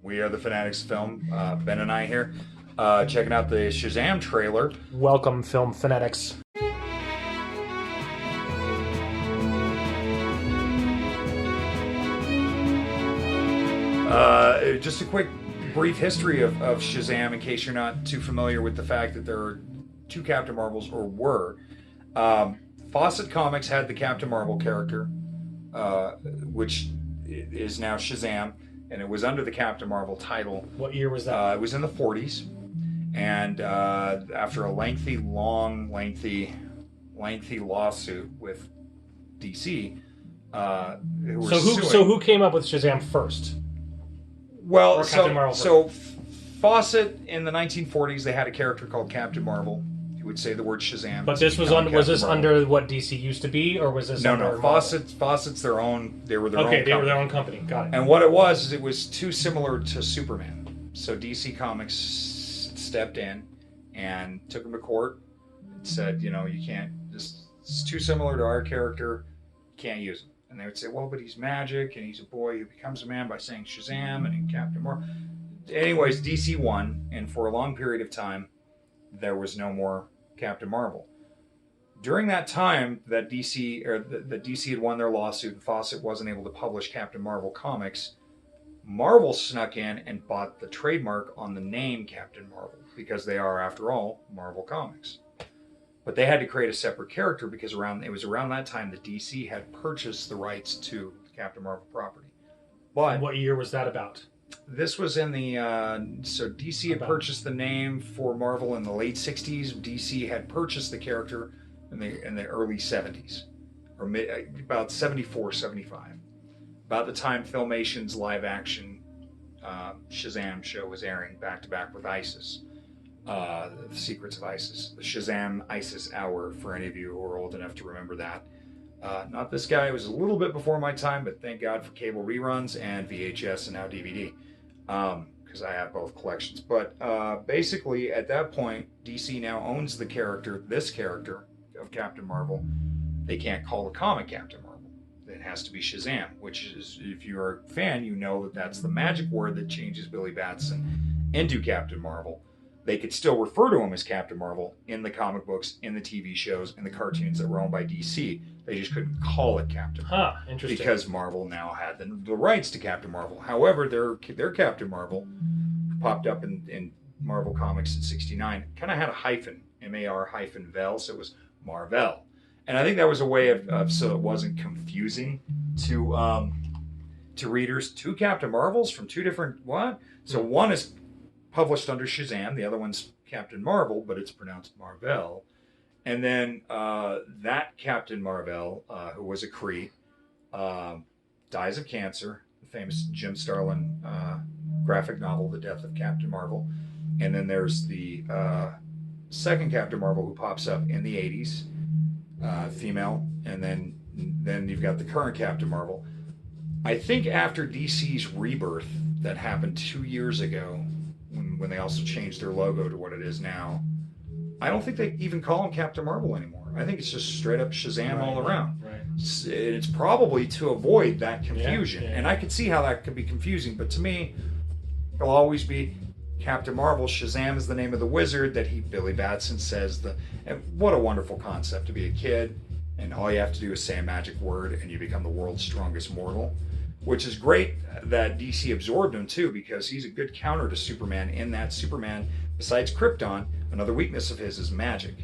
We are the Fanatics Film. Ben and I here, checking out the Shazam trailer. Welcome, film fanatics. Just a quick, brief history of Shazam, in case you're not too familiar with the fact that there are two Captain Marvels, or were. Fawcett Comics had the Captain Marvel character, which is now Shazam, and it was under the Captain Marvel title. What year was that? It was in the 40s, and after a lengthy lawsuit with DC, So who came up with Shazam first? Well, Or Captain Marvel so Fawcett in the 1940s, they had a character called Captain Marvel. He would say the word Shazam. But this was under what DC used to be, or was this under Fawcett's their own. They were their own. Okay, they company. were their own company. Got it. And what it was is it was too similar to Superman. So DC Comics stepped in and took him to court. And said, you can't. It's too similar to our character. You can't use him. And they would say, well, but he's magic, and he's a boy who becomes a man by saying Shazam and Captain Marvel. Anyways, DC won, and for a long period of time, there was no more Captain Marvel. During that time that DC had won their lawsuit and Fawcett wasn't able to publish Captain Marvel comics, Marvel snuck in and bought the trademark on the name Captain Marvel, because they are, after all, Marvel Comics. But they had to create a separate character because it was around that time that DC had purchased the rights to the Captain Marvel property. But what year was that about? This was in the so DC had purchased the name for Marvel in the late 60s. DC had purchased the character in the early 70s, or about 74, 75. About the time Filmation's live action Shazam show was airing back to back with ISIS. The Secrets of ISIS, the Shazam ISIS Hour, for any of you who are old enough to remember that. Not this guy, it was a little bit before my time, but thank God for cable reruns and VHS and now DVD, because I have both collections. But basically, at that point, DC now owns this character of Captain Marvel. They can't call the comic Captain Marvel. It has to be Shazam, which is, if you're a fan, you know that that's the magic word that changes Billy Batson into Captain Marvel. They could still refer to him as Captain Marvel in the comic books, in the TV shows, in the cartoons that were owned by DC. They just couldn't call it Captain Marvel. Interesting. Because Marvel now had the rights to Captain Marvel. However, their Captain Marvel popped up in Marvel Comics in '69. Kind of had a hyphen, MAR-Vel, so it was Marvel. And I think that was a way of so it wasn't confusing to readers. Two Captain Marvels from two different what? So one is published under Shazam, the other one's Captain Marvel, but it's pronounced Marvel. And then that Captain Marvel, who was a Kree, dies of cancer, the famous Jim Starlin graphic novel, The Death of Captain Marvel. And then there's the second Captain Marvel who pops up in the 80s, female, and then you've got the current Captain Marvel. I think after DC's rebirth that happened 2 years ago, when they also changed their logo to what it is now, I don't think they even call him Captain Marvel anymore. I think it's just straight up Shazam all around. Right. It's probably to avoid that confusion. Yeah. And I could see how that could be confusing, but to me, it'll always be Captain Marvel. Shazam is the name of the wizard that Billy Batson says. And what a wonderful concept to be a kid, and all you have to do is say a magic word and you become the world's strongest mortal. Which is great that DC absorbed him too, because he's a good counter to Superman in that Superman, besides Krypton, another weakness of his is magic.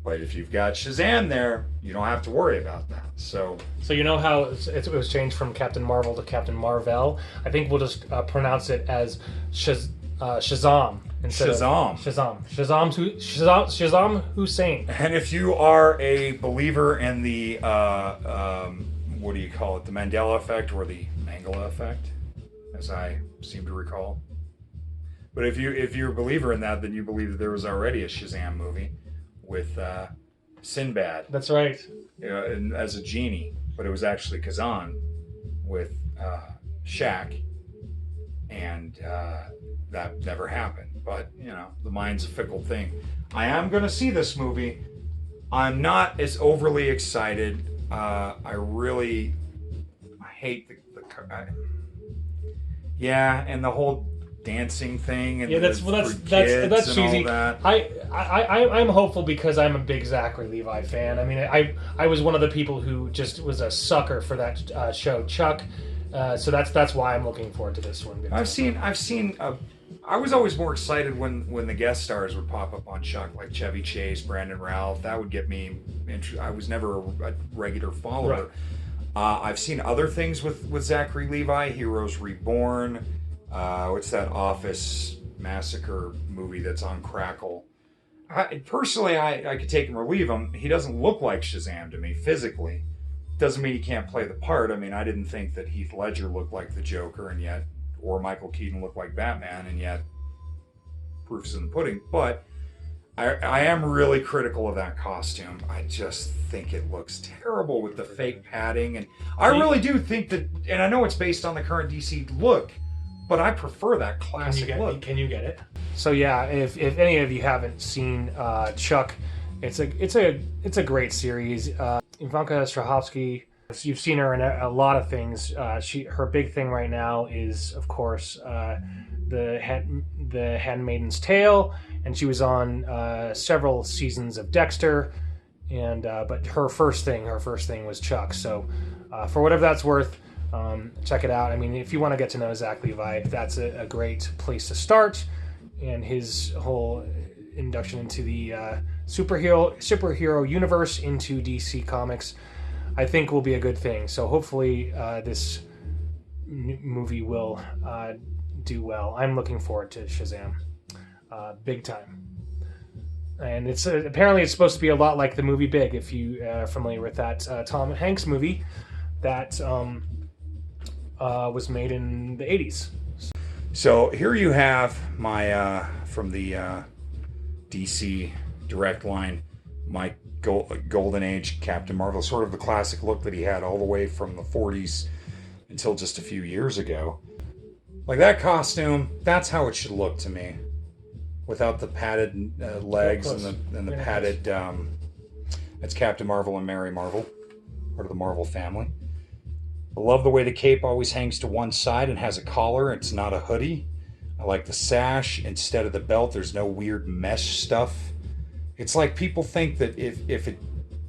But if you've got Shazam there, you don't have to worry about that. So you know how it was changed from Captain Marvel to Captain Marvel? I think we'll just pronounce it as Shazam instead of Shazam Hussein. And if you are a believer in the what do you call it? The Mandela effect or the Mangala effect, as I seem to recall. But if you're a believer in that, then you believe that there was already a Shazam movie with Sinbad. That's right. As a genie, but it was actually Kazan with Shaq, and that never happened. But the mind's a fickle thing. I am going to see this movie. I'm not as overly excited. I hate Yeah, and the whole dancing thing and Yeah, that's for that's kids that's and cheesy. all that. I'm hopeful because I'm a big Zachary Levi fan. I mean, I was one of the people who just was a sucker for that show, Chuck. So that's why I'm looking forward to this one. I've seen. I was always more excited when the guest stars would pop up on Chuck, like Chevy Chase, Brandon Routh. That would get me. I was never a regular follower. Right. I've seen other things with Zachary Levi, Heroes Reborn. What's that Office Massacre movie that's on Crackle? Personally, I could take him or leave him. He doesn't look like Shazam to me physically. Doesn't mean he can't play the part. I mean, I didn't think that Heath Ledger looked like the Joker, and yet, or Michael Keaton looked like Batman, and yet, proof's in the pudding. But I am really critical of that costume. I just think it looks terrible with the fake padding, and I really do think that. And I know it's based on the current DC look, but I prefer that classic look. Can you get it? So yeah, if any of you haven't seen Chuck, it's a great series. Ivanka Strahovski, you've seen her in a lot of things. Her big thing right now is, of course, the Handmaid's Tale, and she was on several seasons of Dexter. And but her first thing was Chuck. So for whatever that's worth, check it out. I mean, if you want to get to know Zach Levi, that's a great place to start. And his whole induction into the superhero universe, into DC Comics, I think will be a good thing. So hopefully this movie will do well. I'm looking forward to Shazam, big time. And it's apparently it's supposed to be a lot like the movie Big, if you are familiar with that Tom Hanks movie that was made in the 80s. So here you have my from the DC Direct line, my golden age Captain Marvel, sort of the classic look that he had all the way from the 40s until just a few years ago. Like that costume, that's how it should look to me, without the padded legs and the padded. That's Captain Marvel and Mary Marvel, part of the Marvel family. I love the way the cape always hangs to one side and has a collar. It's not a hoodie. I like the sash instead of the belt. There's no weird mesh stuff. It's like people think that if it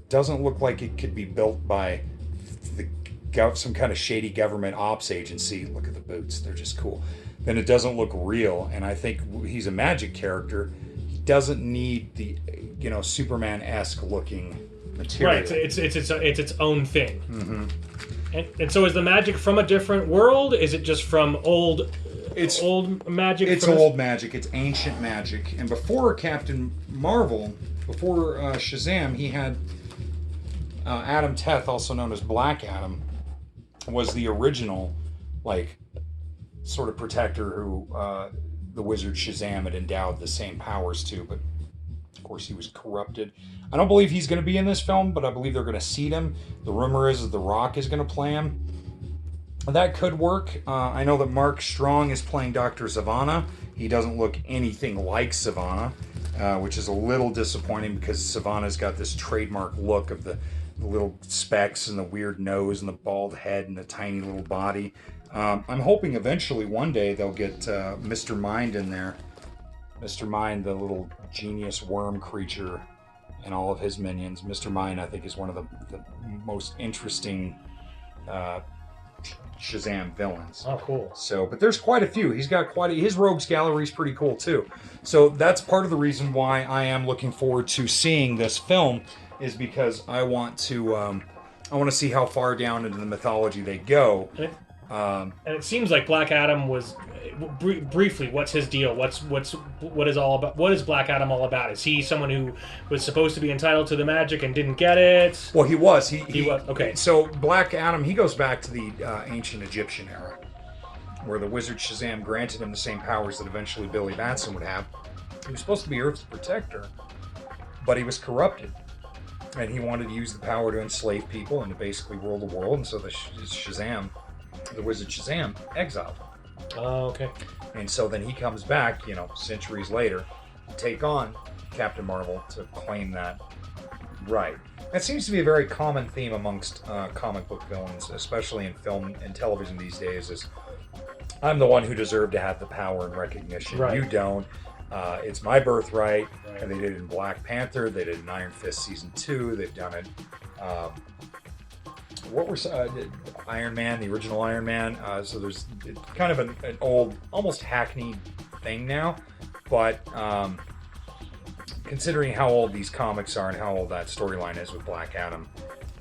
doesn't look like it could be built by some kind of shady government ops agency, look at the boots, they're just cool, then it doesn't look real. And I think he's a magic character. He doesn't need the Superman-esque looking material. Right, it's its own thing. Mm-hmm. And so is the magic from a different world? Is it just from old magic? It's old magic. It's ancient magic. And before Captain Marvel, before Shazam, he had Adam Teth, also known as Black Adam, was the original, sort of protector who the wizard Shazam had endowed the same powers to, but of course he was corrupted. I don't believe he's going to be in this film, but I believe they're going to seed him. The rumor is that The Rock is going to play him. That could work. I know that Mark Strong is playing Dr. Zavanna. He doesn't look anything like Zavanna, which is a little disappointing because Zavanna's got this trademark look of the little specks and the weird nose and the bald head and the tiny little body. I'm hoping eventually one day they'll get Mr. Mind in there. Mr. Mind, the little genius worm creature, and all of his minions. Mr. Mind, I think, is one of the most interesting Shazam villains. Oh, cool. So, but there's quite a few. He's got his rogues gallery is pretty cool too. So that's part of the reason why I am looking forward to seeing this film, is because I want to see how far down into the mythology they go. And it seems like Black Adam was briefly. What's his deal? What is Black Adam all about? Is he someone who was supposed to be entitled to the magic and didn't get it? Well, he was. He was. Okay. So Black Adam, he goes back to the ancient Egyptian era, where the wizard Shazam granted him the same powers that eventually Billy Batson would have. He was supposed to be Earth's protector, but he was corrupted. And he wanted to use the power to enslave people and to basically rule the world. And so the wizard Shazam, exiled him. Oh, okay. And so then he comes back, centuries later, to take on Captain Marvel to claim that right. That seems to be a very common theme amongst comic book villains, especially in film and television these days, is I'm the one who deserved to have the power and recognition. Right. You don't. It's my birthright. Right. And they did it in Black Panther. They did it in Iron Fist season 2. They've done it. What were Iron Man, the original Iron Man? So there's it's kind of an old, almost hackneyed thing now, but considering how old these comics are and how old that storyline is with Black Adam,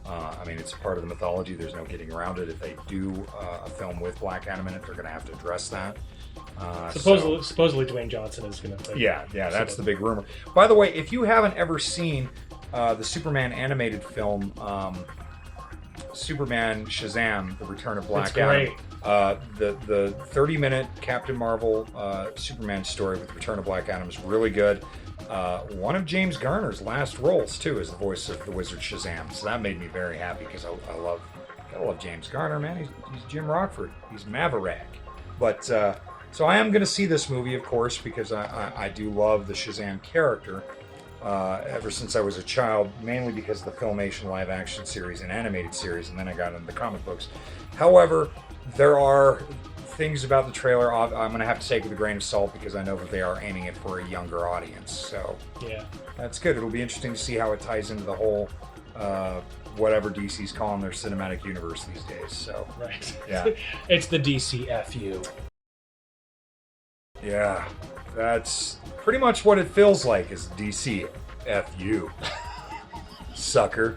I mean, it's part of the mythology. There's no getting around it. If they do a film with Black Adam in it, they're going to have to address that. Supposedly Dwayne Johnson is going to play. Yeah, that's the big rumor. By the way, if you haven't ever seen the Superman animated film, Superman Shazam: The Return of Black Adam, the 30-minute Captain Marvel Superman story with the Return of Black Adam is really good. One of James Garner's last roles too is the voice of the Wizard Shazam, so that made me very happy because I love James Garner, man. He's Jim Rockford. He's Maverick. But so I am going to see this movie, of course, because I do love the Shazam character. Ever since I was a child, mainly because of the Filmation live-action series and animated series, and then I got into the comic books. However, there are things about the trailer I'm going to have to take with a grain of salt because I know that they are aiming it for a younger audience. So yeah, that's good. It'll be interesting to see how it ties into the whole whatever DC's calling their cinematic universe these days. So right, yeah, it's the DCFU. Yeah, that's pretty much what it feels like is DCFU, sucker.